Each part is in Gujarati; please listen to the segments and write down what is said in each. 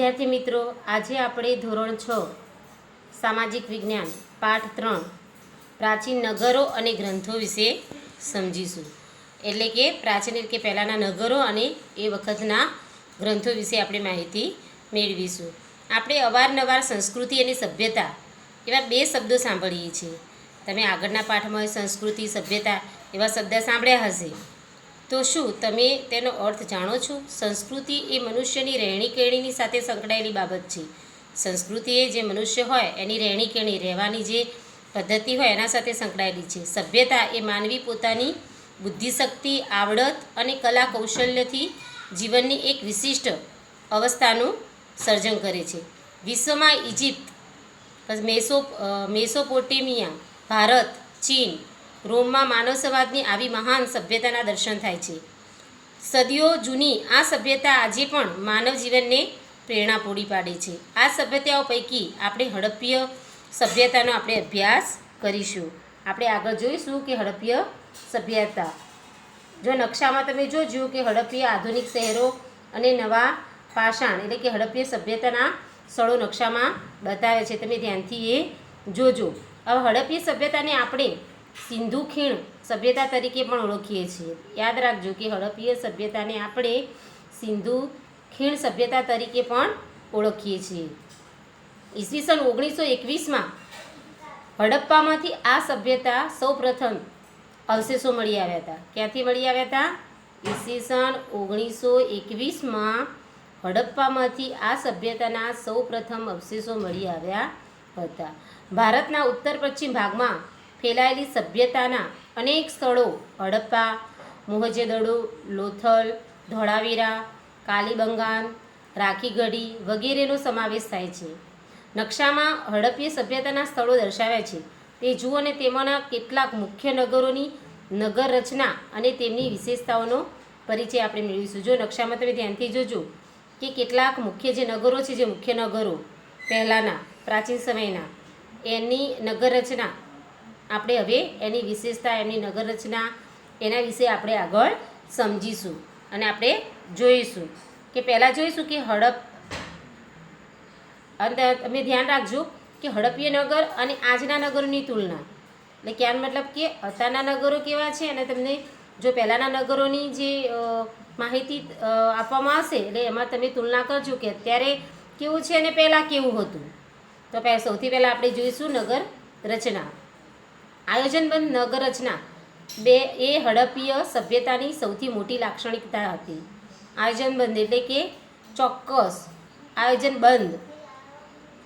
વિદ્યાર્થી મિત્રો, આજે આપણે ધોરણ 6 સામાજિક વિજ્ઞાન પાઠ 3 પ્રાચીન નગરો અને ગ્રંથો વિશે સમજીશું. એટલે કે પ્રાચીન એટલે કે પહેલાંના નગરો અને એ વખતના ગ્રંથો વિશે આપણે માહિતી મેળવીશું. આપણે અવારનવાર સંસ્કૃતિ અને સભ્યતા એવા બે શબ્દો સાંભળીએ છીએ. તમે આગળના પાઠમાં સંસ્કૃતિ સભ્યતા એવા શબ્દ સાંભળ્યા હશે. તો શું તમે તેનો અર્થ જાણો છો? સંસ્કૃતિ એ મનુષ્યની રહેણીકરણીની સાથે સંકળાયેલી બાબત છે. સંસ્કૃતિ એ જે મનુષ્ય હોય એની રહેણીકરણી રહેવાની જે પદ્ધતિ હોય એના સાથે સંકળાયેલી છે. સભ્યતા એ માનવી પોતાની બુદ્ધિશક્તિ, આવડત અને કલા કૌશલ્યથી જીવનની એક વિશિષ્ટ અવસ્થાનું સર્જન કરે છે. વિશ્વમાં ઇજિપ્ત, મેસોપોટેમિયા, ભારત, ચીન, રોમમાં માનવ સમાજની આવી મહાન સભ્યતાના દર્શન થાય છે. સદીઓ જૂની આ સભ્યતા આજે પણ માનવ જીવનને પ્રેરણા પૂરી પાડે છે. આ સભ્યતાઓ પૈકી આપણે હડપ્પીય સભ્યતાનો આપણે અભ્યાસ કરીશું. આપણે આગળ જોઈશું કે હડપ્પીય સભ્યતા, જો નકશામાં તમે જોજો કે હડપ્પીય આધુનિક શહેરો અને નવા પાષાણ એટલે કે હડપ્પીય સભ્યતાના સ્થળો નકશામાં બતાવે છે. તમે ધ્યાનથી એ જોજો. હવે હડપ્પીય સભ્યતાને આપણે સિંધુ ખીણ સભ્યતા તરીકે પણ ઓળખીએ છીએ. યાદ રાખજો કે હડપ્પીય સભ્યતાને આપણે સિંધુ ખીણ સભ્યતા તરીકે પણ ઓળખીએ છીએ. ઈસવીસન 1921માં હડપ્પામાંથી આ સભ્યતા સૌપ્રથમ અવશેષો મળી આવ્યા હતા. ક્યાંથી મળી આવ્યા હતા? ઈસવીસન 1921માં હડપ્પામાંથી આ સભ્યતાના સૌપ્રથમ અવશેષો મળી આવ્યા હતા. ભારતના ઉત્તર પશ્ચિમ ભાગમાં ફેલાયેલી સભ્યતાના અનેક સ્થળો હડપ્પા, મોહેંજો-દડો, લોથલ, ધોળાવીરા, કાલીબંગાન, રાખીગઢી વગેરેનો સમાવેશ થાય છે. નકશામાં હડપ્પીય સભ્યતાના સ્થળો દર્શાવ્યા છે. તે જુઓ અને તેમાંના કેટલાક મુખ્ય નગરોની નગર રચના અને તેમની વિશેષતાઓનો પરિચય આપણે મેળવીશું. જો નકશામાં તમે ધ્યાનથી જોજો કે કેટલાક મુખ્ય જે નગરો છે, જે મુખ્ય નગરો પહેલાંના પ્રાચીન સમયના, એની નગર રચના આપણે હવે એની વિશેષતા, એમની નગર રચના એના વિશે આપણે આગળ સમજીશું અને આપણે જોઈશું. કે પહેલાં જોઈશું કે અને તમે ધ્યાન રાખજો કે હડપ્પીય નગર અને આજના નગરોની તુલના, એટલે ક્યાં મતલબ કે અત્યારના નગરો કેવા છે અને તમને જો પહેલાંના નગરોની જે માહિતી આપવામાં આવશે એટલે એમાં તમે તુલના કરજો કે અત્યારે કેવું છે અને પહેલાં કેવું હતું. તો સૌથી પહેલાં આપણે જોઈશું નગર રચના. આયોજનબદ્ધ નગર રચના એ હડપ્પીય સભ્યતાની સૌથી મોટી લાક્ષણિકતા હતી. આયોજનબદ્ધ એટલે કે ચોક્કસ, આયોજનબદ્ધ,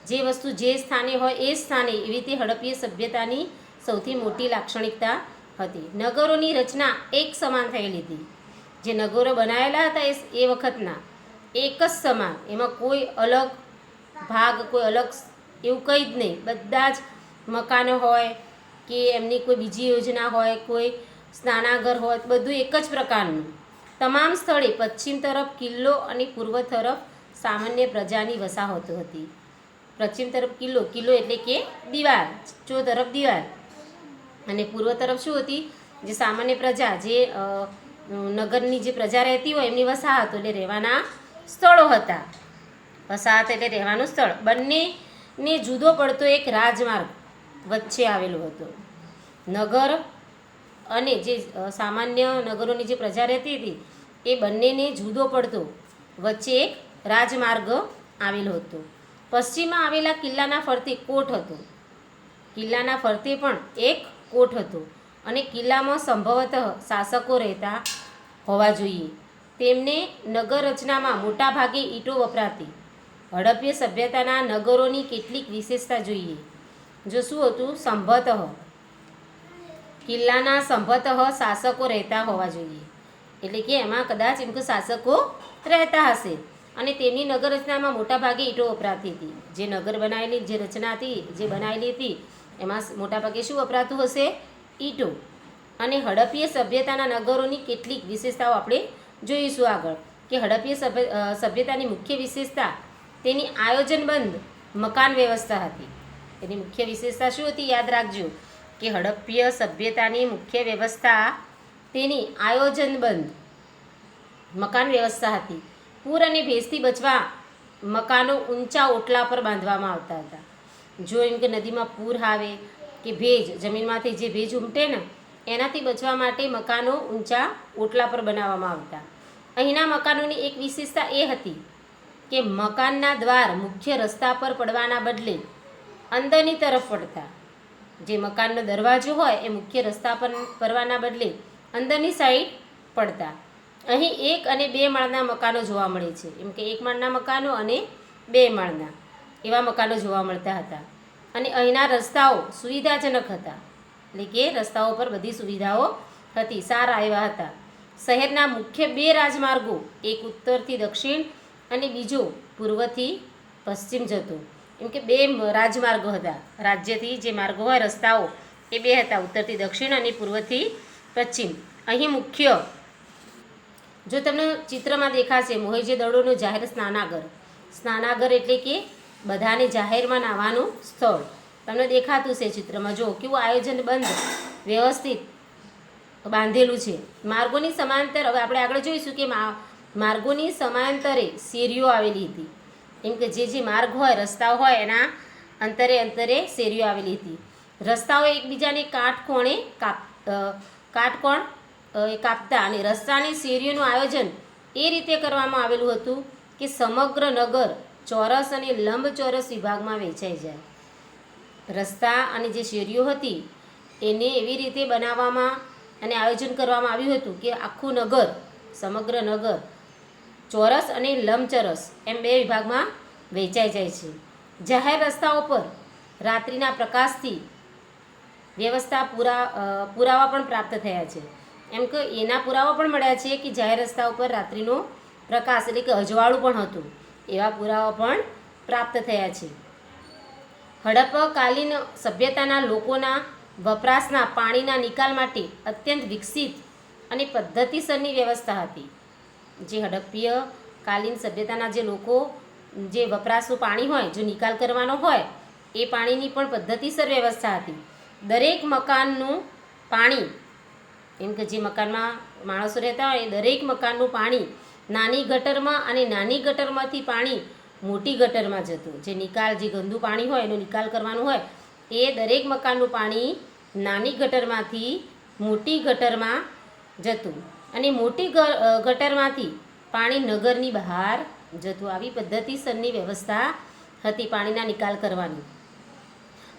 જે વસ્તુ જે સ્થાને હોય એ સ્થાને, એવી રીતે હડપ્પીય સભ્યતાની સૌથી મોટી લાક્ષણિકતા હતી. નગરોની રચના એક સમાન થયેલી હતી. જે નગરો બનાવેલા હતા એ વખતના એક જ સમાન, એમાં કોઈ અલગ ભાગ, કોઈ અલગ એવું કંઈ જ નહીં. બધા જ મકાનો હોય કે એમની કોઈ બીજી યોજના હોય, કોઈ સ્નાનાગર હોય, બધું એક જ પ્રકારનું. તમામ સ્થળે પશ્ચિમ તરફ કિલ્લો અને પૂર્વ તરફ સામાન્ય પ્રજાની વસાહતો હતી. પશ્ચિમ તરફ કિલ્લો, કિલ્લો એટલે કે દીવાલ, ચો તરફ દીવાલ, અને પૂર્વ તરફ શું હતી? જે સામાન્ય પ્રજા, જે નગરની જે પ્રજા રહેતી હોય એમની વસાહતો એટલે રહેવાના સ્થળો હતા. વસાહત એટલે રહેવાનું સ્થળ. બંનેને જુદો પડતો એક રાજમાર્ગ વચ્ચે આવેલો હતો. નગર અને જે સામાન્ય નગરોની જે પ્રજા રહેતી હતી એ બંનેને જુદો પડતો વચ્ચે એક રાજમાર્ગ આવેલો હતો. પશ્ચિમમાં આવેલા કિલ્લાના ફરતે કોટ હતો. કિલ્લાના ફરતે પણ એક કોટ હતો અને કિલ્લામાં સંભવતઃ શાસકો રહેતા હોવા જોઈએ. તેમને નગર રચનામાં મોટા ભાગે ઈંટો વપરાતી. હડપ્પીય સભ્યતાના નગરોની કેટલીક વિશેષતા જોઈએ. જો શું હતું? સંભવતઃ, કિલ્લાના સંભવતઃ શાસકો રહેતા હોવા જોઈએ. એટલે કે એમાં કદાચ એમ કે શાસકો રહેતા હશે અને તેમની નગર રચનામાં મોટા ભાગે ઈંટો વપરાતી હતી. જે નગર બનાવેલી જે રચના હતી, જે બનાવેલી હતી એમાં મોટા ભાગે શું વપરાતું હશે? ઈંટો. અને હડપ્પીય સભ્યતાના નગરોની કેટલીક વિશેષતાઓ આપણે જોઈશું આગળ. કે હડપ્પીય સભ્યતાની મુખ્ય વિશેષતા તેની આયોજનબદ્ધ મકાન વ્યવસ્થા હતી. એની મુખ્ય વિશેષતા શું હતી? યાદ રાખજો કે હડપ્પીય સભ્યતાની મુખ્ય વ્યવસ્થા તેની આયોજનબદ્ધ મકાન વ્યવસ્થા હતી. પૂર અને ભેજથી બચવા મકાનો ઊંચા ઓટલા પર બાંધવામાં આવતા હતા. જો એમ કે નદીમાં પૂર આવે કે ભેજ જમીનમાંથી જે ભેજ ઉમટે ને એનાથી બચવા માટે મકાનો ઊંચા ઓટલા પર બનાવવામાં આવતા. અહીંના મકાનોની એક વિશેષતા એ હતી કે મકાનના દ્વાર મુખ્ય રસ્તા પર પડવાના બદલે અંદરની તરફ પડતા. જે મકાનનો દરવાજો હોય એ મુખ્ય રસ્તા પર પડવાના બદલે અંદરની સાઈડ પડતા. અહીં 1 અને 2 માળના મકાનો જોવા મળે છે. એમ કે 1 માળના મકાનો અને 2 માળના એવા મકાનો જોવા મળતા હતા. અને અહીંના રસ્તાઓ સુવિધાજનક હતા, એટલે કે રસ્તાઓ પર બધી સુવિધાઓ હતી, સારા એવા હતા. શહેરના મુખ્ય 2 રાજમાર્ગો, એક ઉત્તરથી દક્ષિણ અને બીજો પૂર્વથી પશ્ચિમ જતો. એમ કે 2 રાજમાર્ગો હતા. રાજ્યથી જે માર્ગો હોય રસ્તાઓ એ 2 હતા, ઉત્તરથી દક્ષિણ અને પૂર્વથી પશ્ચિમ. અહીં મુખ્ય જો તમને ચિત્રમાં દેખાશે મોહેંજો-દડોનું જાહેર સ્નાનાગર. સ્નાનાગર એટલે કે બધાને જાહેરમાં નાહવાનું સ્થળ. તમને દેખાતું છે ચિત્રમાં, જો કેવું આયોજન બંધ વ્યવસ્થિત બાંધેલું છે. માર્ગોની સમાંતર, હવે આપણે આગળ જોઈશું કે માર્ગોની સમાંતરે શેરીઓ આવેલી હતી. એમ કે જે માર્ગ હોય રસ્તાઓ હોય એના અંતરે શેરીઓ આવેલી હતી. રસ્તાઓ એકબીજાને કાટકોણ કાપતા અને રસ્તાની શેરીઓનું આયોજન એ રીતે કરવામાં આવેલું હતું કે સમગ્ર નગર ચોરસ અને લંબચોરસ વિભાગમાં વહેંચાઈ જાય. રસ્તા અને જે શેરીઓ હતી એને એવી રીતે બનાવવામાં અને આયોજન કરવામાં આવ્યું હતું કે આખું નગર, સમગ્ર નગર ચોરસ અને લંબચોરસ એમ 2 વિભાગમાં વહેંચાઈ જાય છે. જાહેર રસ્તાઓ પર રાત્રિના પ્રકાશથી વ્યવસ્થા પુરાવા પણ પ્રાપ્ત થયા છે. એમ કે એના પુરાવા પણ મળ્યા છે કે જાહેર રસ્તા ઉપર રાત્રિનો પ્રકાશ એટલે કે અજવાળું પણ હતું, એવા પુરાવા પણ પ્રાપ્ત થયા છે. હડપ્પાકાલીન સભ્યતાના લોકોના વપરાશના પાણીના નિકાલ માટે અત્યંત વિકસિત અને પદ્ધતિસરની વ્યવસ્થા હતી. જે હડપ્પીય કાલીન સભ્યતાના જે લોકો જે વપરાશનું પાણી હોય, જો નિકાલ કરવાનો હોય એ પાણીની પણ પદ્ધતિસર વ્યવસ્થા હતી. દરેક મકાનનું પાણી, એમ કે જે મકાનમાં માણસો રહેતા હોય એ દરેક મકાનનું પાણી નાની ગટરમાં અને નાની ગટરમાંથી પાણી મોટી ગટરમાં જતું. જે નિકાલ, જે ગંદુ પાણી હોય એનો નિકાલ કરવાનું હોય એ દરેક મકાનનું પાણી નાની ગટરમાંથી મોટી ગટરમાં જતું અને મોટી ગટરમાંથી પાણી નગરની બહાર જતું. આવી પદ્ધતિસરની વ્યવસ્થા હતી પાણીના નિકાલ કરવાની.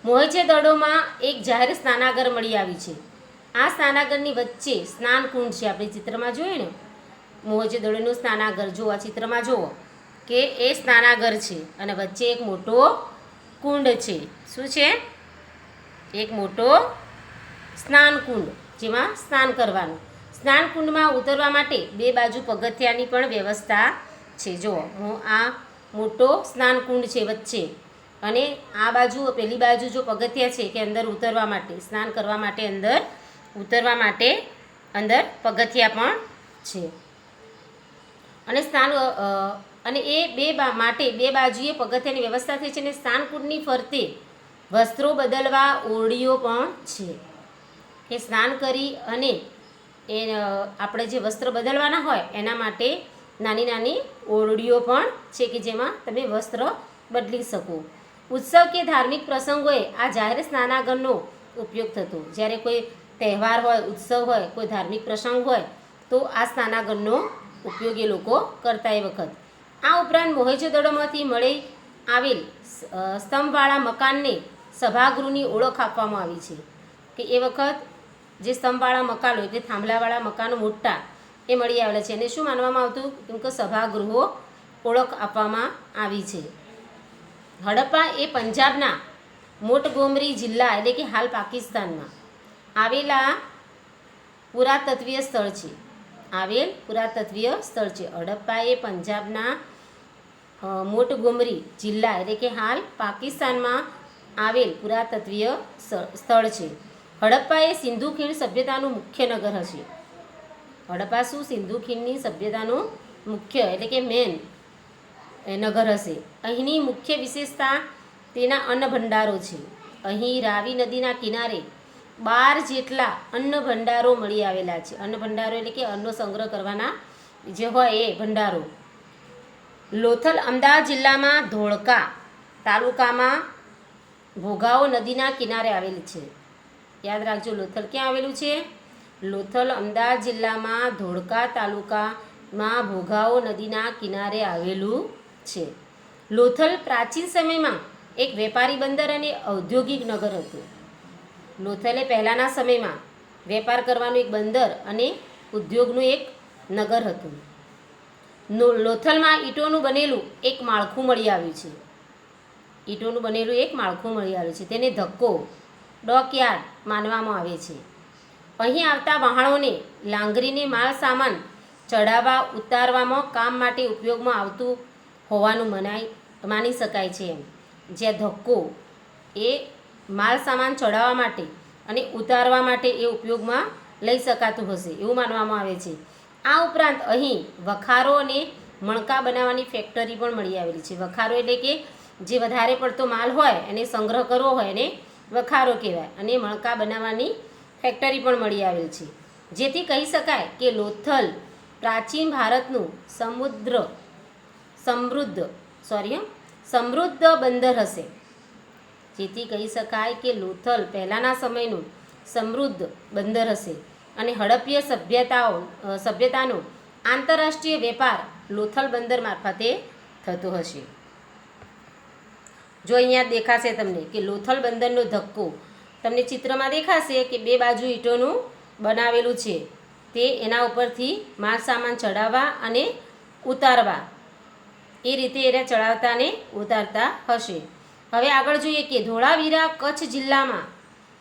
મોહેંજો-દડોમાં એક જાહેર સ્નાનાગર મળી આવી છે. આ સ્નાનાગરની વચ્ચે સ્નાન કુંડ છે. આપણે ચિત્રમાં જોઈએ ને મોહેંજો-દડોનું સ્નાનાગર, જો આ ચિત્રમાં જુઓ કે એ સ્નાનાગર છે અને વચ્ચે એક મોટો કુંડ છે. શું છે? એક મોટો સ્નાન કુંડ, જેમાં સ્નાન કરવાનું. સ્નાન કુંડમાં ઉતરવા માટે 2 બાજુ પગથિયાની પણ વ્યવસ્થા છે. જુઓ, આ મોટો સ્નાન કુંડ છે વચ્ચે, અને આ બાજુ, પેલી બાજુ જો પગથિયા છે કે અંદર ઉતરવા માટે, સ્નાન કરવા માટે અંદર ઉતરવા માટે અંદર પગથિયા પણ છે. અને સ્નાન અને એ માટે 2 બાજુએ પગથિયાની વ્યવસ્થા થઈ છે. અને સ્નાન કુંડની ફરતે વસ્ત્રો બદલવા ઓરડીઓ પણ છે કે સ્નાન કરી અને એ આપણે જે વસ્ત્ર બદલવાના હોય એના માટે નાની નાની ઓરડીઓ પણ છે કે જેમાં તમે વસ્ત્ર બદલી શકો. ઉત્સવ કે ધાર્મિક પ્રસંગોએ આ જાહેર સ્નાનાગરનો ઉપયોગ થતો. જ્યારે કોઈ તહેવાર હોય, ઉત્સવ હોય, કોઈ ધાર્મિક પ્રસંગ હોય તો આ સ્નાનાગરનો ઉપયોગ એ લોકો કરતા એ વખત. આ ઉપરાંત મોહેંજો-દડોમાંથી મળી આવેલ સ્તંભવાળા મકાનને સભાગૃહની ઓળખ આપવામાં આવી છે કે એ વખત જે સ્તંભવાળા મકાનો એટલે થાંભલાવાળા મકાનો મોટા એ મળી આવેલા છે. અને શું માનવામાં આવતું? કેમ કે સભાગૃહો ઓળખ આપવામાં આવી છે. હડપ્પા એ પંજાબના મોન્ટગોમરી જિલ્લા એટલે કે હાલ પાકિસ્તાનમાં આવેલા પુરાતત્વીય સ્થળ છે. હડપ્પા એ પંજાબના મોન્ટગોમરી જિલ્લા એટલે કે હાલ પાકિસ્તાનમાં આવેલ પુરાતત્વીય સ્થળ છે. હડપ્પા એ સિંધુ ખીણ સભ્યતાનું મુખ્ય નગર હશે. હડપ્પા શું? સિંધુ ખીણની સભ્યતાનું મુખ્ય એટલે કે મેન નગર હશે. અહીંની મુખ્ય વિશેષતા તેના અન્ન ભંડારો છે. અહીં રાવી નદીના કિનારે 12 જેટલા અન્ન ભંડારો મળી આવેલા છે. અન્ન ભંડારો એટલે કે અન્નનો સંગ્રહ કરવાના જે હોય એ ભંડારો. લોથલ અમદાવાદ જિલ્લામાં ધોળકા તાલુકામાં ભોગાવો નદીના કિનારે આવેલી છે. યાદ રાખજો, લોથલ ક્યાં આવેલું છે? લોથલ અમદાવાદ જિલ્લામાં ધોળકા તાલુકામાં ભોગાવો નદીના કિનારે આવેલું છે. લોથલ પ્રાચીન સમયમાં એક વેપારી બંદર અને ઔદ્યોગિક નગર હતું. લોથલ એ પહેલાંના સમયમાં વેપાર કરવાનું એક બંદર અને ઉદ્યોગનું એક નગર હતું. લોથલમાં ઈંટોનું બનેલું એક માળખું મળી આવ્યું છે. ઈંટોનું બનેલું એક માળખું મળી આવ્યું છે. તેને ધક્કો ડોકયાર્ડ માનવામાં આવે છે. અહીં આવતા વહાણોને લાંગરીને માલ સામાન ચડાવવા ઉતારવામાં કામ માટે ઉપયોગમાં આવતું હોવાનું માની શકાય છે. જ્યાં ધક્કો એ માલ સામાન ચડાવવા માટે અને ઉતારવા માટે એ ઉપયોગમાં લઈ શકાતું હશે એવું માનવામાં આવે છે. આ ઉપરાંત અહીં વખારો અને મણકા બનાવવાની ફેક્ટરી પણ મળી આવેલી છે. વખારો એટલે કે જે વધારે પડતો માલ હોય એને સંગ્રહ કરવો હોય એને વખારો કહેવાય, અને મણકા બનાવવાની ફેક્ટરી પણ મળી આવેલ છે. જેથી કહી શકાય કે લોથલ પ્રાચીન ભારતનું સમૃદ્ધ બંદર હશે. જેથી કહી શકાય કે લોથલ પહેલાંના સમયનું સમૃદ્ધ બંદર હશે અને હડપ્પીય સભ્યતાનો આંતરરાષ્ટ્રીય વેપાર લોથલ બંદર મારફતે થતો હશે. જો અહીંયા દેખાશે તમને કે લોથલ બંદરનો ધક્કો તમને ચિત્રમાં દેખાશે કે બે બાજુ ઈંટોનું બનાવેલું છે. તે એના ઉપરથી માલ સામાન ચડાવવા અને ઉતારવા એ રીતે એને ચડાવતા અને ઉતારતા હશે. હવે આગળ જોઈએ કે ધોળાવીરા કચ્છ જિલ્લામાં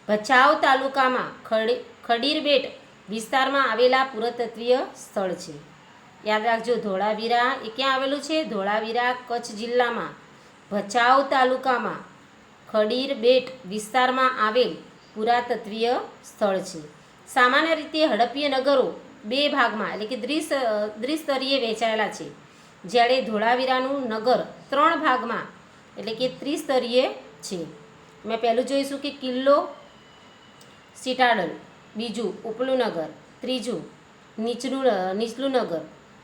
ભચાઉ તાલુકામાં ખડીરબેટ વિસ્તારમાં આવેલા પુરાતત્વીય સ્થળ છે. યાદ રાખજો, ધોળાવીરા એ ક્યાં આવેલું છે? ધોળાવીરા કચ્છ જિલ્લામાં ભચાઉ તાલુકામાં ખડીરબેટ વિસ્તારમાં આવેલ પુરાતત્વીય સ્થળ છે. સામાન્ય રીતે હડપ્પીય નગરો બે ભાગમાં એટલે કે દ્વિસ્તરીય વહેંચાયેલા છે, જ્યારે ધોળાવીરાનું નગર 3 ભાગમાં એટલે કે ત્રિસ્તરીય છે. મેં પહેલું જોઈશું કે કિલ્લો સિટાડલ, બીજું ઉપલું નગર, ત્રીજું નીચલું નગર.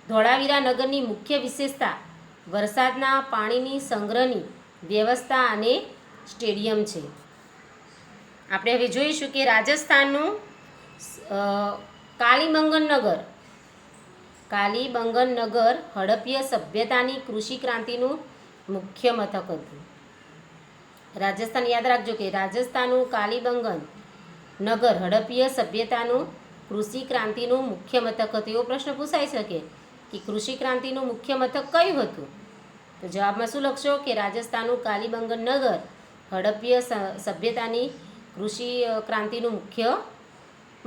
ધોળાવીરા નગરની મુખ્ય વિશેષતા વરસાદના પાણીની સંગ્રહની વ્યવસ્થા અને સ્ટેડિયમ છે. આપણે હવે જોઈશું કે રાજસ્થાનનું કાલીબંગન નગર હડપ્પીય સભ્યતાની કૃષિ ક્રાંતિનું મુખ્ય મથક હતું. રાજસ્થાન યાદ રાખજો કે રાજસ્થાનનું કાલીબંગન નગર હડપ્પીય સભ્યતાનું કૃષિ ક્રાંતિનું મુખ્ય મથક હતું. એવો પ્રશ્ન પૂછાઈ શકે કે કૃષિ ક્રાંતિનું મુખ્ય મથક કયું હતું? તો જવાબમાં શું લખશો કે રાજસ્થાનનું કાલીબંગન નગર હડપ્પીય સભ્યતાની કૃષિ ક્રાંતિનું મુખ્ય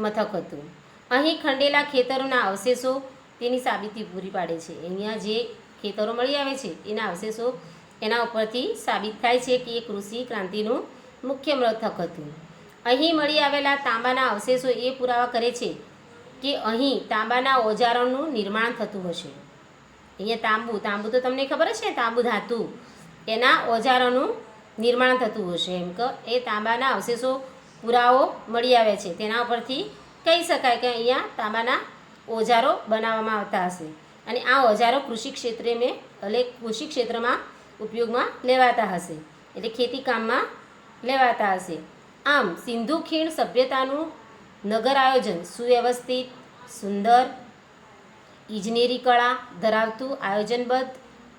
મથક હતું. અહીં ખંડેલા ખેતરોના અવશેષો તેની સાબિતી પૂરી પાડે છે. અહીંયા જે ખેતરો મળી આવે છે એના અવશેષો એના ઉપરથી સાબિત થાય છે કે એ કૃષિ ક્રાંતિનું મુખ્ય મથક હતું. અહીં મળી આવેલા તાંબાના અવશેષો એ પુરાવા કરે છે કે અહીં તાંબાના ઓજારોનું નિર્માણ થતું હશે. અહીંયા તાંબુ તો તમને ખબર છે, તાંબુ ધાતુ એના ઓજારોનું નિર્માણ થતું હશે. એમ કે એ તાંબાના અવશેષો પુરાવો મળી આવે છે, તેના ઉપરથી કહી શકાય કે અહીંયા તાંબાના ઓજારો બનાવવામાં આવતા હશે અને આ ઓજારો કૃષિ ક્ષેત્રમાં ઉપયોગમાં લેવાતા હશે, એટલે ખેતી કામમાં લેવાતા હશે. આમ સિંધુ ખીણ સભ્યતાનું નગર આયોજન સુવ્યવસ્થિત, સુંદર, ઇજનેરી કળા ધરાવતું, આયોજનબદ્ધ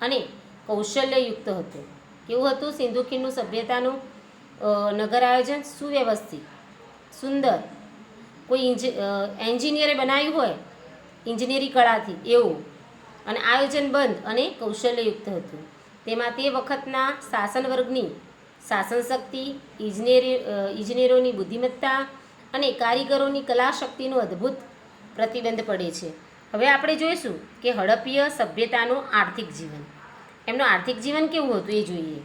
અને કૌશલ્યયુક્ત હતું. કેવું હતું સિંધુ ખીણનું સભ્યતાનું નગર આયોજન? સુવ્યવસ્થિત, સુંદર, કોઈ એન્જિનિયરે બનાવ્યું હોય ઇજનેરી કળાથી એવું, અને આયોજનબદ્ધ અને કૌશલ્યયુક્ત હતું. તેમાં તે વખતના શાસન વર્ગની શાસન શક્તિ, ઇજનેરોની બુદ્ધિમત્તા અને કારીગરોની કલા શક્તિનું અદ્ભુત પ્રતિબંધ પડે છે. હવે આપણે જોઈશું કે હડપ્પીય સભ્યતાનું આર્થિક જીવન. એમનું આર્થિક જીવન કેવું હતું એ જોઈએ.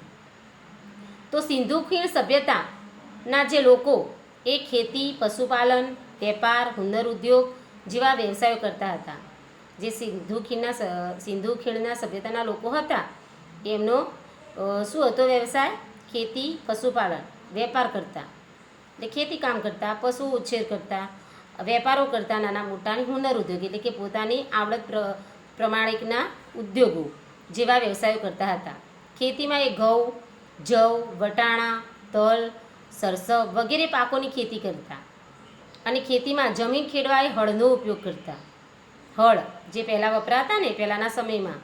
તો સિંધુ ખીણ સભ્યતાના જે લોકો એ ખેતી, પશુપાલન, વેપાર, હુનર ઉદ્યોગ જેવા વ્યવસાયો કરતા હતા. જે સિંધુ ખીણના સભ્યતાના લોકો હતા એમનો શું હતો વ્યવસાય? ખેતી, પશુપાલન, વેપાર કરતા એટલે ખેતી કામ કરતા, પશુ ઉછેર કરતા, વેપારો કરતા, નાના મોટા હુનર ઉદ્યોગ એટલે કે પોતાની આવડત પ્રમાણિકના ઉદ્યોગો જેવા વ્યવસાયો કરતા હતા. ખેતીમાં એ ઘઉં, જવ, વટાણા, તલ, સરસવ વગેરે પાકોની ખેતી કરતા અને ખેતીમાં જમીન ખેડવા એ હળનો ઉપયોગ કરતા. હળ જે પહેલાં વપરાતા ને પહેલાંના સમયમાં,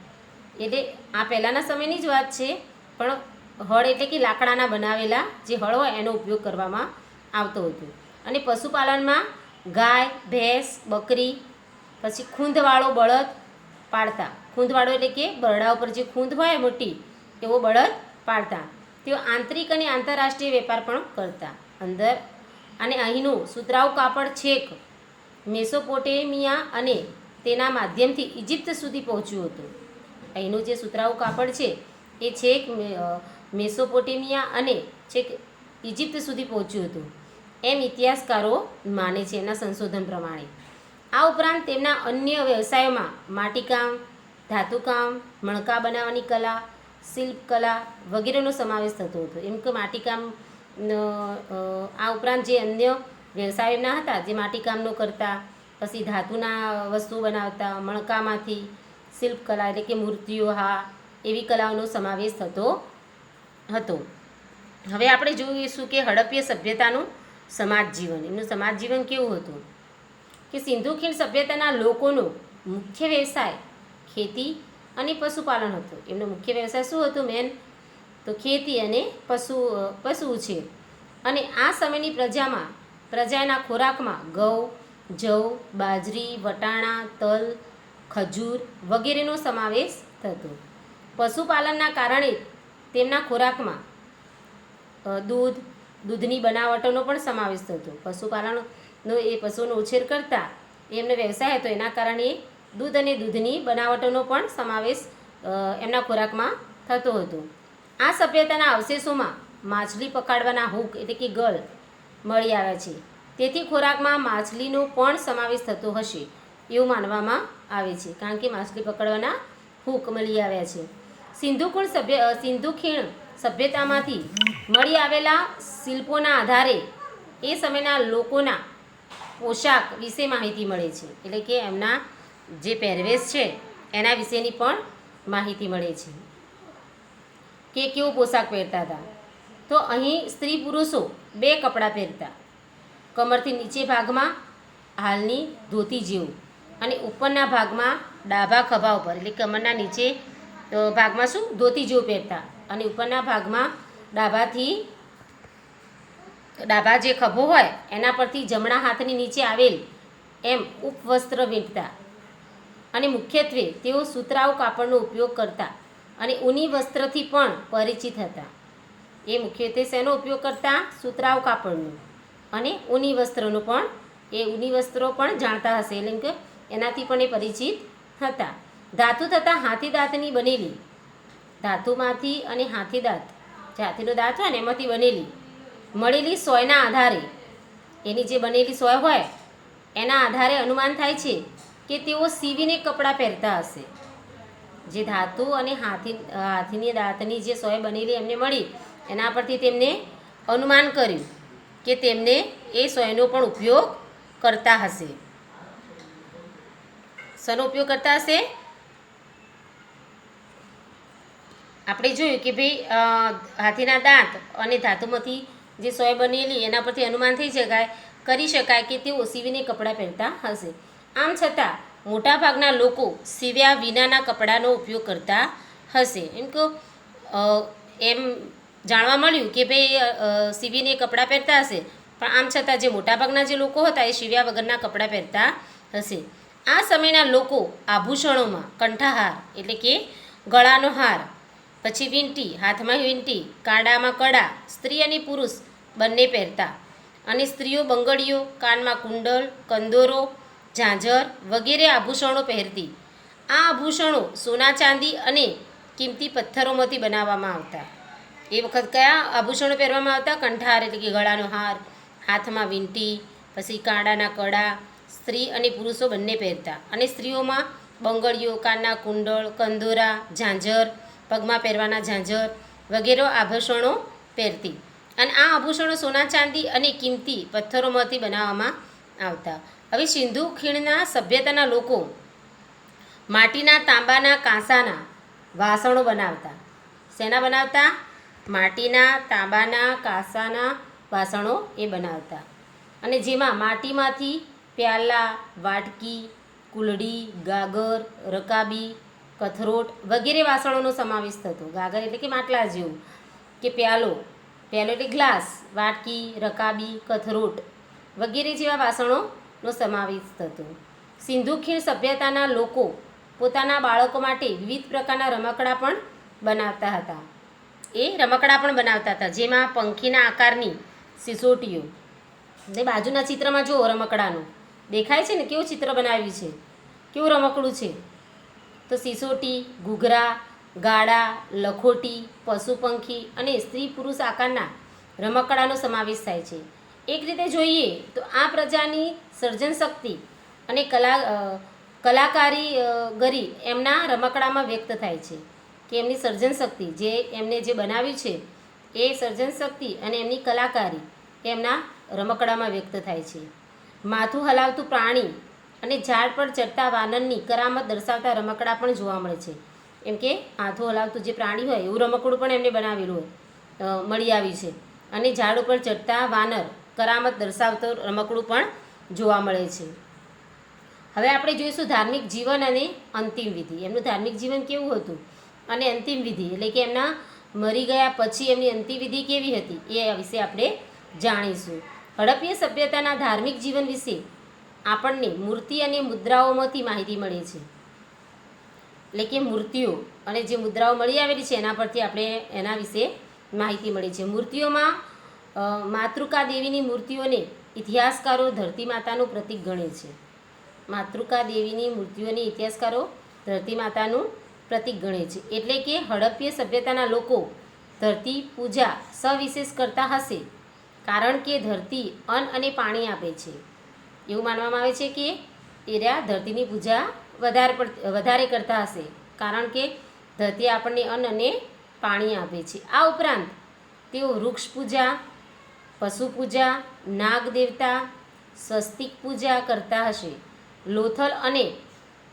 એટલે આ પહેલાંના સમયની જ વાત છે, પણ હળ એટલે કે લાકડાના બનાવેલા જે હળ હોય એનો ઉપયોગ કરવામાં આવતો હતો. અને પશુપાલનમાં ગાય, ભેંસ, બકરી, પછી ખૂંદવાળો બળદ પાળતા. ખૂંદવાળો એટલે કે બરડા ઉપર જે ખૂંદ હોય મોટી એવો બળદ પાળતા. તેઓ આંતરિક અને આંતરરાષ્ટ્રીય વેપાર પણ કરતા. અંદર અને અહીંનું સુતરાઉ કાપડ છેક મેસોપોટેમિયા અને તેના માધ્યમથી ઇજિપ્ત સુધી પહોંચ્યું હતું. અહીંનું જે સુતરાઉ કાપડ છે એ છેક મેસોપોટેમિયા અને છેક ઇજિપ્ત સુધી પહોંચ્યું હતું એમ ઇતિહાસકારો માને છે એના સંશોધન પ્રમાણે. આ ઉપરાંત તેમના અન્ય વ્યવસાયોમાં માટીકામ, ધાતુકામ, મણકા બનાવવાની કલા, શિલ્પકલા વગેરેનો સમાવેશ થતો હતો. એમ કે માટીકામ આ ઉપરાંત જે અન્ય વ્યવસાય એમના હતા જે માટીકામનો કરતા, પછી ધાતુના વસ્તુઓ બનાવતા, મણકામાંથી શિલ્પકલા એટલે કે મૂર્તિઓ, હા એવી કલાઓનો સમાવેશ થતો હતો. હવે આપણે જોઈશું કે હડપ્પીય સભ્યતાનું સમાજ જીવન. એમનું સમાજ જીવન કેવું હતું કે સિંધુ ખીણ સભ્યતાના લોકોનો મુખ્ય વ્યવસાય ખેતી અને પશુપાલન હતો. એમનો મુખ્ય વ્યવસાય શું હતો? મેન તો ખેતી અને પશુ છે. અને આ સમયની પ્રજાના ખોરાકમાં ઘઉં, જવ, બાજરી, વટાણા, તલ, ખજૂર વગેરેનો સમાવેશ થતો. પશુપાલનના કારણે તેમના ખોરાકમાં દૂધની બનાવટોનો પણ સમાવેશ થતો. પશુપાલનનો એ પશુનો ઉછેર કરતા એમનો વ્યવસાય હતો, એના કારણે દૂધ અને દૂધની બનાવટોનો પણ સમાવેશ એમના ખોરાકમાં થતો હતો. આ સભ્યતાના અવશેષોમાં માછલી પકડવાના હૂક એટલે કે ગલ મળી આવ્યા છે. તેથી ખોરાકમાં માછલીનો પણ સમાવેશ થતો હશે એવું માનવામાં આવે છે, કારણ કે માછલી પકડવાના હૂક મળી આવ્યા છે. સિંધુ ખીણ સભ્યતામાંથી મળી આવેલા શિલ્પોના આધારે એ સમયના લોકોના પોશાક વિશે માહિતી મળે છે. એટલે કે એમના જે પહેરવેશ છે એના વિશેની પણ માહિતી મળે છે કે કેવો પોશાક પહેરતા હતા. તો અહીં સ્ત્રી પુરુષો બે કપડાં પહેરતા, કમરથી નીચે ભાગમાં હાલની ધોતી જેવું અને ઉપરના ભાગમાં ડાભા ખભા ઉપર એટલે કમરના નીચે ભાગમાં શું ધોતી જેવું પહેરતા અને ઉપરના ભાગમાં ડાભા જે ખભો હોય એના પરથી જમણા હાથની નીચે આવેલ એમ ઉપવસ્ત્ર વીંટતા. અને મુખ્યત્વે તેઓ સુતરાઉ કાપડનો ઉપયોગ કરતા અને ઊની વસ્ત્રથી પણ પરિચિત હતા. એ મુખ્યત્વે શેનો ઉપયોગ કરતા? સુતરાઉ કાપડનો અને ઊની વસ્ત્રનો પણ. એ ઊની વસ્ત્રો પણ જાણતા હશે, એટલે કે એનાથી પણ એ પરિચિત હતા. ધાતુ તથા હાથી દાંતની બનેલી, ધાતુમાંથી અને હાથી દાંત, જે હાથીનો દાંત હોય ને એમાંથી બનેલી મળેલી સોયના આધારે, એની જે બનેલી સોય હોય એના આધારે અનુમાન થાય છે કે તેઓ સીવીને કપડાં પહેરતા હશે. જે ધાતુ અને હાથીની દાંતની જે સોય બનેલી એમને મળી એના પરથી તેમને અનુમાન કર્યું કે તેમને એ સોયનો પણ ઉપયોગ કરતા હશે. શેનો ઉપયોગ કરતા હશે? આપણે જોયું કે ભાઈ હાથીના દાંત અને ધાતુમાંથી જે સોય બનેલી એના પરથી અનુમાન કરી શકાય કે તેઓ સીવીને કપડાં પહેરતા હશે. આમ છતાં મોટાભાગના લોકો સીવ્યા વિનાના કપડાનો ઉપયોગ કરતા હશે. એમ જાણવા મળ્યું કે ભાઈ સીવીને કપડાં પહેરતા હશે, પણ આમ છતાં જે મોટાભાગના જે લોકો હતા એ સીવ્યા વગરના કપડાં પહેરતા હશે. આ સમયના લોકો આભૂષણોમાં કંઠાહાર એટલે કે ગળાનો હાર, પછી વીંટી, હાથમાં વીંટી, કાંડામાં કડા સ્ત્રી અને પુરુષ બંને પહેરતા. અને સ્ત્રીઓ બંગડીઓ, કાનમાં કુંડલ, કંદોરો, ઝાંઝર વગેરે આભૂષણો પહેરતી. આ આભૂષણો સોના, ચાંદી અને કિંમતી પથ્થરોમાંથી બનાવવામાં આવતા. એ વખત કયા આભૂષણો પહેરવામાં આવતા? કંઠાહાર એટલે કે ગળાનો હાર, હાથમાં વીંટી, પછી કાંડાના કડા સ્ત્રી અને પુરુષો બંને પહેરતા. અને સ્ત્રીઓમાં બંગડીઓ, કાનના કુંડળ, કંદોરા, ઝાંઝર, પગમાં પહેરવાના ઝાંઝર વગેરે આભૂષણો પહેરતી. અને આ આભૂષણો સોના, ચાંદી અને કિંમતી પથ્થરોમાંથી બનાવવામાં આવતા. હવે સિંધુ ખીણના સભ્યતાના લોકો માટીના, તાંબાના, કાંસાના વાસણો બનાવતા. શેના બનાવતા? માટીના, તાંબાના, કાંસાના વાસણો એ બનાવતા. અને જેમાં માટીમાંથી પ્યાલા, વાટકી, કુલડી, ગાગર, રકાબી, કથરોટ વગેરે વાસણોનો સમાવેશ થતો. ગાગર એટલે કે માટલા જેવું, કે પ્યાલો એટલે ગ્લાસ, વાટકી, રકાબી, કથરોટ વગેરે જેવા વાસણોનો સમાવેશ થતો. સિંધુ ખીણ સભ્યતાના લોકો પોતાના બાળકો માટે વિવિધ પ્રકારના રમકડા પણ બનાવતા હતા. એ રમકડા પણ બનાવતા હતા, જેમાં પંખીના આકારની સિસોટીઓ. ને બાજુના ચિત્રમાં જુઓ રમકડાનું દેખાય છે ને, કેવું ચિત્ર બનાવ્યું છે, કેવું રમકડું છે. તો સિસોટી, ઘૂઘરા, ગાડા, લખોટી, પશુ પંખી અને સ્ત્રી પુરુષ આકારના રમકડાનો સમાવેશ થાય છે. એક રીતે જોઈએ તો આ પ્રજાની સર્જન શક્તિ અને કલાકારીગરી એમના રમકડામાં વ્યક્ત થાય છે, કે એમની સર્જન શક્તિ જે એમને જે બનાવ્યું છે એ સર્જન શક્તિ અને એમની કલાકારી એમના રમકડામાં વ્યક્ત થાય છે. માથું હલાવતું પ્રાણી અને ઝાડ પર ચડતા વાનરની કરામત દર્શાવતા રમકડા પણ જોવા મળે છે. એમ કે માથું હલાવતું જે પ્રાણી હોય એવું રમકડું પણ એમને બનાવેલું હોય મળી આવ્યું છે. અને ઝાડ ઉપર ચડતા વાનર કરામત દર્શાવતું રમકડું પણ જોવા મળે છે. હવે આપણે જોઈશું ધાર્મિક જીવન અને અંતિમ વિધિ. એમનું ધાર્મિક જીવન કેવું હતું અને અંતિમ વિધિ એટલે કે એમના મરી ગયા પછી એમની અંતિમ વિધિ કેવી હતી એ વિશે આપણે જાણીશું. હડપ્પીય સભ્યતાના ધાર્મિક જીવન વિશે આપણને મૂર્તિ અને મુદ્રાઓમાંથી માહિતી મળે છે. એટલે કે મૂર્તિઓ અને જે મુદ્રાઓ મળી આવેલી છે એના પરથી આપણે એના વિશે માહિતી મળી છે. મૂર્તિઓમાં માતૃકા દેવીની મૂર્તિઓને ઇતિહાસકારો ધરતી માતાનું પ્રતીક ગણે છે. માતૃકા દેવીની મૂર્તિઓને ઇતિહાસકારો ધરતી માતાનું પ્રતીક ગણે છે. એટલે કે હડપ્પીય સભ્યતાના લોકો ધરતી પૂજા સવિશેષ કરતા હશે, કારણ કે ધરતી અન્ન અને પાણી આપે છે. એવું માનવામાં આવે છે કે એરા ધરતીની પૂજા વધારે કરતા હશે, કારણ કે ધરતી આપણને અન્ન અને પાણી આપે છે. આ ઉપરાંત તેઓ વૃક્ષ પૂજા, પશુ પૂજા, નાગ દેવતા, સ્વસ્તિક પૂજા કરતા હશે. લોથલ અને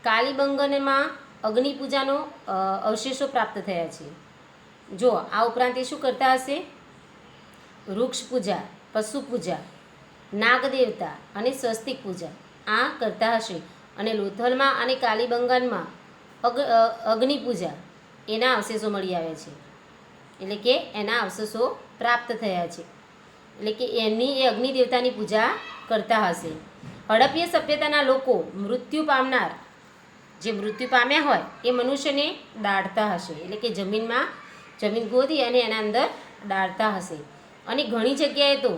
કાલીબંગનમાં અગ્નિ પૂજાનો અવશેષો પ્રાપ્ત થયા છે. જો આ ઉપરાંત એ શું કરતા હશે? વૃક્ષ પૂજા, પશુ પૂજા, નાગ દેવતા અને સ્વસ્તિક પૂજા આ કરતા હશે. અને લોથલમાં અને કાલીબંગનમાં અગ્નિ પૂજા એના અવશેષો મળી આવે છે, એટલે કે એના અવશેષો પ્રાપ્ત થયા છે, એટલે કે એમની એ અગ્નિ દેવતાની પૂજા કરતા હશે. હડપ્પીય સભ્યતાના લોકો મૃત્યુ પામનાર, જે મૃત્યુ પામ્યા હોય એ મનુષ્યને દાળતા હશે, એટલે કે જમીન ગોદી અને એના અંદર દાળતા હશે. અને ઘણી જગ્યાએ તો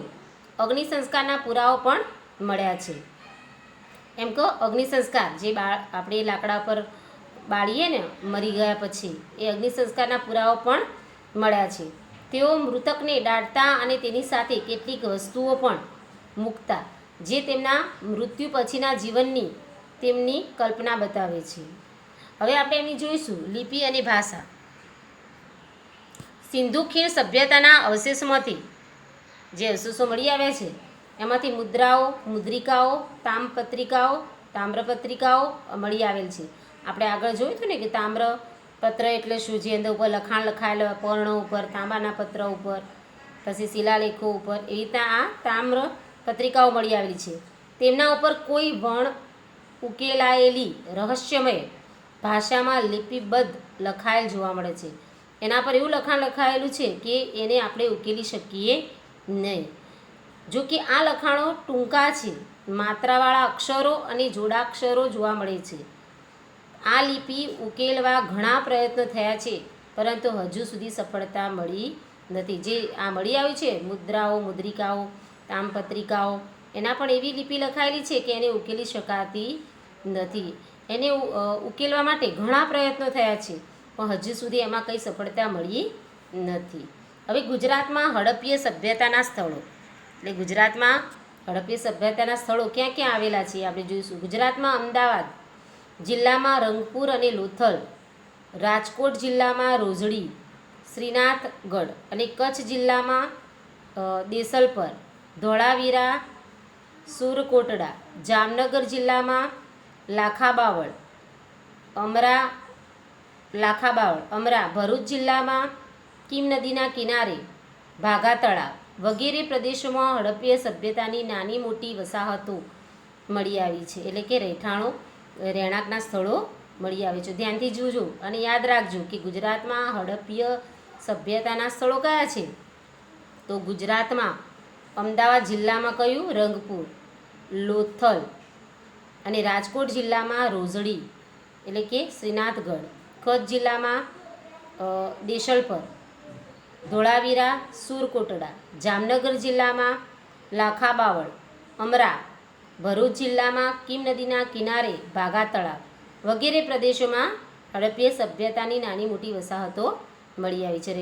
અગ્નિ સંસ્કારના પુરાવો પણ મળ્યા છે. એમ કહો અગ્નિ સંસ્કાર જે આપણે લાકડા પર બાળીએ ને મરી ગયા પછી, એ અગ્નિ સંસ્કારના પુરાવો પણ મળ્યા છે. તેઓ મૃતકને દાળતા અને તેની સાથે કેટલીક વસ્તુઓ પણ મૂકતા, જે તેમના મૃત્યુ પછીના જીવનની તેમની કલ્પના બતાવે છે. હવે આપણે એમની જોઈશું લિપિ અને ભાષા. સિંધુ ખીણ સભ્યતાના અવશેષોમાંથી જે અવશેષો મળી આવ્યા છે એમાંથી મુદ્રાઓ, મુદ્રિકાઓ, તામ્રપત્રિકાઓ મળી આવેલ છે. આપણે આગળ જોયું હતું ને કે તામ્રપત્ર એટલે શું, જે અંદર ઉપર લખાણ લખાયેલ હોય પર્ણો ઉપર, તાંબાના પત્ર ઉપર, પછી શિલાલેખો ઉપર, એવી રીતના આ તામ્રપત્રિકાઓ મળી આવેલી છે. તેમના ઉપર કોઈ વણ ઉકેલાયેલી રહસ્યમય ભાષામાં લિપિબદ્ધ લખાયેલ જોવા મળે છે. એના પર એવું લખાણ લખાયેલું છે કે એને આપણે ઉકેલી શકીએ નહીં. જો કે આ લખાણો ટૂંકા છે, માત્રાવાળા અક્ષરો અને જોડાક્ષરો જોવા મળે છે. આ લિપિ ઉકેલવા ઘણા પ્રયત્નો થયા છે, પરંતુ હજુ સુધી સફળતા મળી નથી. જે આ મળી આવ્યું છે મુદ્રાઓ, મુદ્રિકાઓ, તામ્રપત્રિકાઓ, એના પણ એવી લિપિ લખાયેલી છે કે એને ઉકેલી શકાતી નથી. એને ઉકેલવા માટે ઘણા પ્રયત્નો થયા છે, પણ હજુ સુધી એમાં કંઈ સફળતા મળી નથી. હવે ગુજરાતમાં હડપ્પીય સભ્યતાના સ્થળો, એટલે ગુજરાતમાં હડપ્પીય સભ્યતાના સ્થળો ક્યાં ક્યાં આવેલા છે આપણે જોઈશું. ગુજરાતમાં અમદાવાદ જિલ્લામાં રંગપુર અને લોથલ, રાજકોટ જિલ્લામાં રોજડી, શ્રીનાથગઢ અને કચ્છ જિલ્લામાં દેસલપર, ધોળાવીરા, સુરકોટડા, જામનગર જિલ્લામાં લાખાબાવળ, લાખાબાવળ, અમરા, ભરૂચ જિલ્લામાં કીમ નદીના કિનારે ભાગા તળાવ વગેરે પ્રદેશોમાં હડપ્પીય સભ્યતાની નાની મોટી વસાહતો મળી આવી છે. એટલે કે રહેઠાણો, રહેણાંકના સ્થળો મળી આવે છે. ધ્યાનથી જોજો અને યાદ રાખજો કે ગુજરાતમાં હડપ્પીય સભ્યતાના સ્થળો કયા છે? તો ગુજરાતમાં અમદાવાદ જિલ્લામાં કયું? રંગપુર, લોથલ, અને રાજકોટ જિલ્લામાં રોજડી એટલે કે શ્રીનાથગઢ, કચ્છ જિલ્લામાં દેશલપર, ધોળાવીરા, સુરકોટડા, જામનગર જિલ્લામાં લાખાબાવળ, અમરા, ભરૂચ જિલ્લામાં કીમ નદીના કિનારે ભાગા તળાવ વગેરે પ્રદેશોમાં હડપ્પીય સભ્યતાની નાની મોટી વસાહતો મળી આવી છે.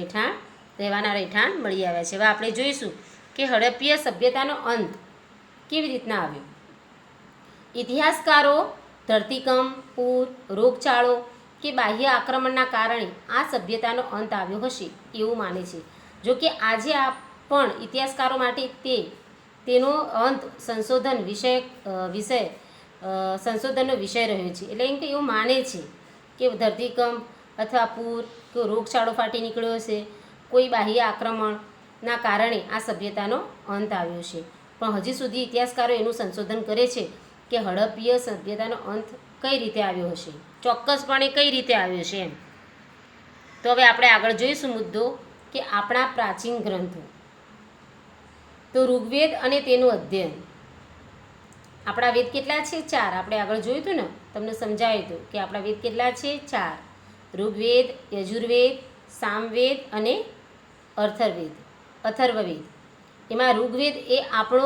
રહેવાના રહેઠાણ મળી આવ્યા છે. હવે આપણે જોઈશું કે હડપ્પીય સભ્યતાનો અંત કેવી રીતના આવ્યો. ઇતિહાસકારો ધરતીકંપ, પૂર, રોગચાળો કે બાહ્ય આક્રમણના કારણે આ સભ્યતાનો અંત આવ્યો હશે એવું માને છે. જો કે આજે આ પણ ઇતિહાસકારો માટે તેનો અંત સંશોધનનો વિષય રહ્યો છે. એટલે એમ કે એવું માને છે કે ધરતીકંપ અથવા પૂર કે રોગચાળો ફાટી નીકળ્યો હશે, કોઈ બાહ્ય આક્રમણના કારણે આ સભ્યતાનો અંત આવ્યો છે. પણ હજી સુધી ઇતિહાસકારો એનું સંશોધન કરે છે કે હડપ્પીય સભ્યતાનો અંત કઈ રીતે આવ્યો હશે, ચોક્કસપણે કઈ રીતે આવ્યો છે એમ. તો હવે આપણે આગળ જોઈશું મુદ્દો કે આપણા પ્રાચીન ગ્રંથો. તો ઋગ્વેદ અને તેનું અધ્યયન. આપણા વેદ કેટલા છે? 4. આપણે આગળ જોયું હતું ને, તમને સમજાવ્યું હતું કે આપણા વેદ કેટલા છે? 4. ઋગ્વેદ, યજુર્વેદ, સામવેદ અને અથર્વવેદ. એમાં ઋગ્વેદ એ આપણો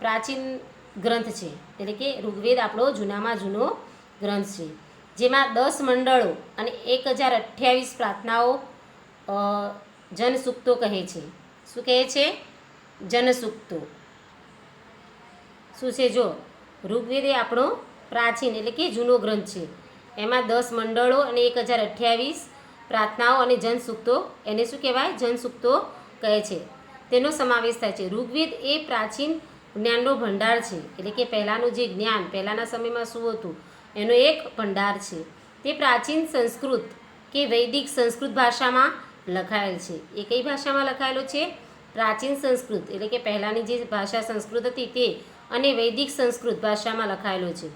પ્રાચીન ગ્રંથ છે. એટલે કે ઋગ્વેદ આપણો જૂનામાં જૂનો ગ્રંથ છે, જેમાં 10 મંડળો અને 1028 પ્રાર્થનાઓ જનસૂક્તો કહે છે. શું કહે છે? જનસૂક્તો. શું છે? જો ઋગ્વેદ એ આપણો પ્રાચીન એટલે કે જૂનો ગ્રંથ છે. એમાં 10 મંડળો અને 1028 પ્રાર્થનાઓ અને જનસૂક્તો, એને શું કહેવાય? જનસૂક્તો કહે છે. તેનો સમાવેશ થાય છે. ઋગ્વેદ એ પ્રાચીન જ્ઞાનનો ભંડાર છે. એટલે કે પહેલાંનું જે જ્ઞાન, પહેલાંના સમયમાં શું હતું એનો એક ભંડાર છે. તે પ્રાચીન સંસ્કૃત કે વૈદિક સંસ્કૃત ભાષામાં લખાયેલ છે. એ કઈ ભાષામાં લખાયેલો છે? પ્રાચીન સંસ્કૃત એટલે કે પહેલાંની જે ભાષા સંસ્કૃત હતી તે, અને વૈદિક સંસ્કૃત ભાષામાં લખાયેલો છે.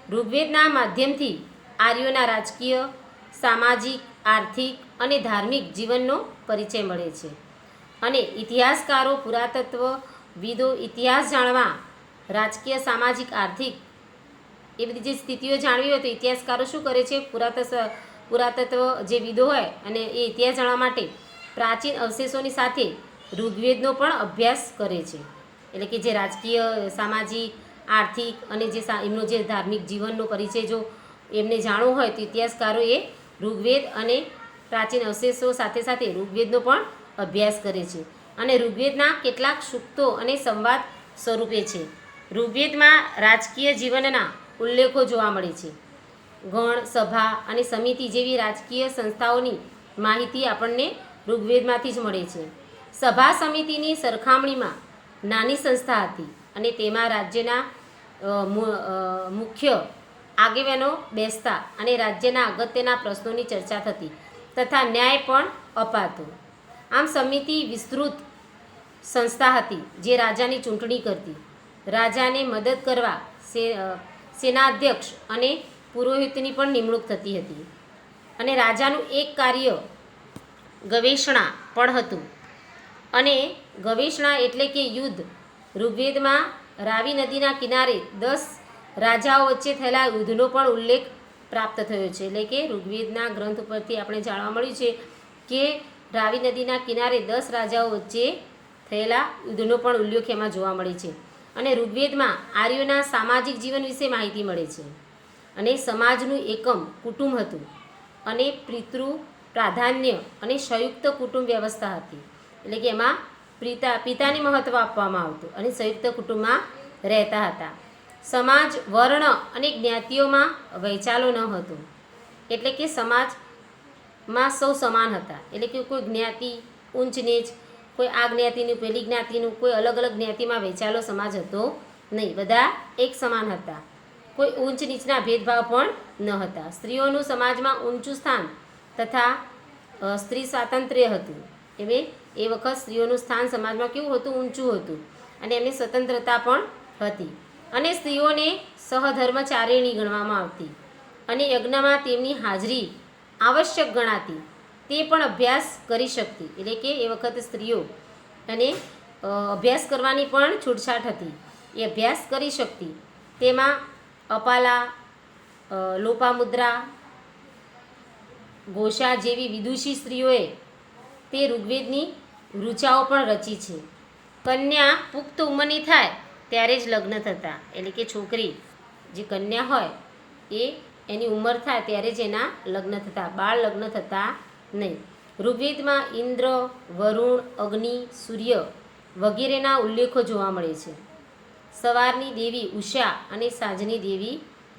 ઋગ્વેદના માધ્યમથી આર્યોના રાજકીય, સામાજિક, આર્થિક અને ધાર્મિક જીવનનો પરિચય મળે છે. અને ઇતિહાસકારો, પુરાતત્વવિદો ઇતિહાસ જાણવા, રાજકીય, સામાજિક, આર્થિક એ બધી જે સ્થિતિઓ જાણવી હોય તો ઇતિહાસકારો શું કરે છે? પુરાતત્વ જે વિદો હોય અને એ ઇતિહાસ જાણવા માટે પ્રાચીન અવશેષોની સાથે ઋગ્વેદનો પણ અભ્યાસ કરે છે. એટલે કે જે રાજકીય, સામાજિક, આર્થિક અને જે એમનો જે ધાર્મિક જીવનનો પરિચય જો એમને જાણવું હોય તો ઇતિહાસકારોએ ઋગ્વેદ અને પ્રાચીન અવશેષો સાથે સાથે ઋગ્વેદનો પણ અભ્યાસ કરે છે. અને ઋગ્વેદના કેટલાક સૂક્તો અને સંવાદ સ્વરૂપે છે. ઋગ્વેદમાં રાજકીય જીવનના ઉલ્લેખો જોવા મળે છે. ગણ, સભા અને સમિતિ જેવી રાજકીય સંસ્થાઓની માહિતી આપણને ઋગ્વેદમાંથી જ મળે છે. સભા સમિતિની સરખામણીમાં નાની સંસ્થા હતી અને તેમાં રાજ્યના મુખ્ય આગેવાનો બેસતા અને રાજ્યના અગત્યના પ્રશ્નોની ચર્ચા થતી તથા ન્યાય પણ અપાતો. આમ સમિતિ વિસ્તૃત સંસ્થા હતી જે રાજાની ચૂંટણી કરતી, રાજાને મદદ કરવા સેનાધ્યક્ષ અને પુરોહિતની પણ નિમણૂક થતી હતી. અને રાજાનું એક કાર્ય ગવેષણા પણ હતું. અને ગવેષણા એટલે કે યુદ્ધ. ઋગ્વેદમાં રાવી નદીના કિનારે 10 રાજાઓ વચ્ચે થયેલા યુદ્ધનો પણ ઉલ્લેખ પ્રાપ્ત થયો છે. એટલે કે ઋગ્વેદના ગ્રંથ પરથી આપણે જાણવા મળ્યું છે કે રાવી નદીના કિનારે 10 રાજાઓ વચ્ચે થયેલા યુદ્ધનો પણ ઉલ્લેખ એમાં જોવા મળે છે. અને ઋગ્વેદમાં આર્યોના સામાજિક જીવન વિશે માહિતી મળે છે. અને સમાજનું એકમ કુટુંબ હતું અને પિતૃ પ્રાધાન્ય અને સંયુક્ત કુટુંબ વ્યવસ્થા હતી. એટલે કે એમાં પિતાને મહત્ત્વ આપવામાં આવતું અને સંયુક્ત કુટુંબમાં રહેતા હતા. સમાજ વર્ણ અને જ્ઞાતિઓમાં વહેંચાલો ન હતો. એટલે કે સમાજમાં સૌ સમાન હતા. એટલે કે કોઈ જ્ઞાતિ ઊંચ નીચ, કોઈ આ જ્ઞાતિનું પેલી જ્ઞાતિનું, કોઈ અલગ અલગ જ્ઞાતિમાં વહેંચાયેલો સમાજ હતો નહીં. બધા એક સમાન હતા. કોઈ ઊંચ નીચના ભેદભાવ પણ ન હતા. સ્ત્રીઓનું સમાજમાં ઊંચું સ્થાન તથા સ્ત્રી સ્વાતંત્ર્ય હતું. એ વખત સ્ત્રીઓનું સ્થાન સમાજમાં કેવું હતું? ઊંચું હતું અને એમની સ્વતંત્રતા પણ હતી. અને સ્ત્રીઓને સહધર્મચારિણી ગણવામાં આવતી અને યજ્ઞમાં તેમની હાજરી આવશ્યક ગણાતી. તે પણ અભ્યાસ કરી શકતી, એટલે કે એ વખતે સ્ત્રીઓ અને અભ્યાસ કરવાની પણ છૂટછાટ હતી. એ અભ્યાસ કરી શકતી. તેમાં અપાલા, લોપામુદ્રા, ઘોષા જેવી વિદુષી સ્ત્રીઓએ તે ઋગ્વેદની ઋચાઓ પણ રચી છે. કન્યા પુખ્ત ઉંમરની થાય ત્યારે જ લગ્ન થતા, એટલે કે છોકરી જે કન્યા હોય એની ઉંમર થાય ત્યારે જ એના લગ્ન થતા, બાળ લગ્ન થતા નહીં. ઋગ્વેદમાં ઇન્દ્ર, વરુણ, અગ્નિ, સૂર્ય વગેરેના ઉલ્લેખો જોવા મળે છે. સવારની દેવી ઉષા અને સાંજની દેવી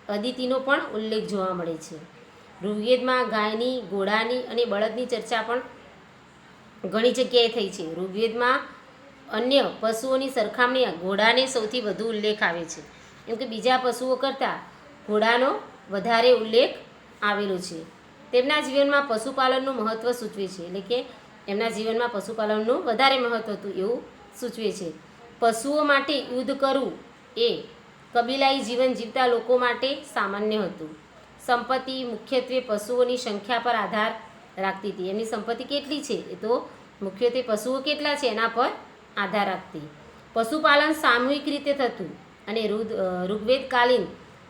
અદિતિનો પણ ઉલ્લેખ જોવા મળે છે. ઋગ્વેદમાં ગાયની, ઘોડાની અને બળદની ચર્ચા પણ ઘણી જગ્યાએ થઈ છે. ઋગ્વેદમાં અન્ય પશુઓની સરખામણીએ ઘોડાને સૌથી વધુ ઉલ્લેખ આવે છે, કેમ કે બીજા પશુઓ કરતાં ઘોડાનો વધારે ઉલ્લેખ આવેલો છે. તેમના જીવનમાં પશુપાલનનું મહત્ત્વ સૂચવે છે, એટલે કે એમના જીવનમાં પશુપાલનનું વધારે મહત્ત્વ હતું એવું સૂચવે છે. પશુઓ માટે યુદ્ધ કરવું એ કબીલાઈ જીવન જીવતા લોકો માટે સામાન્ય હતું. સંપત્તિ મુખ્યત્વે પશુઓની સંખ્યા પર આધાર રાખતી હતી. એમની સંપત્તિ કેટલી છે એ તો મુખ્યત્વે પશુઓ કેટલા છે એના પર આધાર રાખતી. પશુપાલન સામૂહિક રીતે થતું અને ઋગ્વેદકાલીન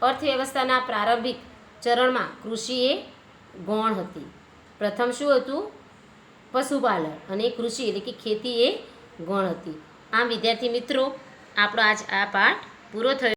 અર્થવ્યવસ્થાના પ્રારંભિક ચરણમાં કૃષિ એ ગૌણ હતી. પ્રથમ શું હતું? પશુપાલન, અને કૃષિ એટલે કે ખેતી એ ગૌણ હતી. આમ વિદ્યાર્થી મિત્રો, આપણો આજ આ પાઠ પૂરો થયો.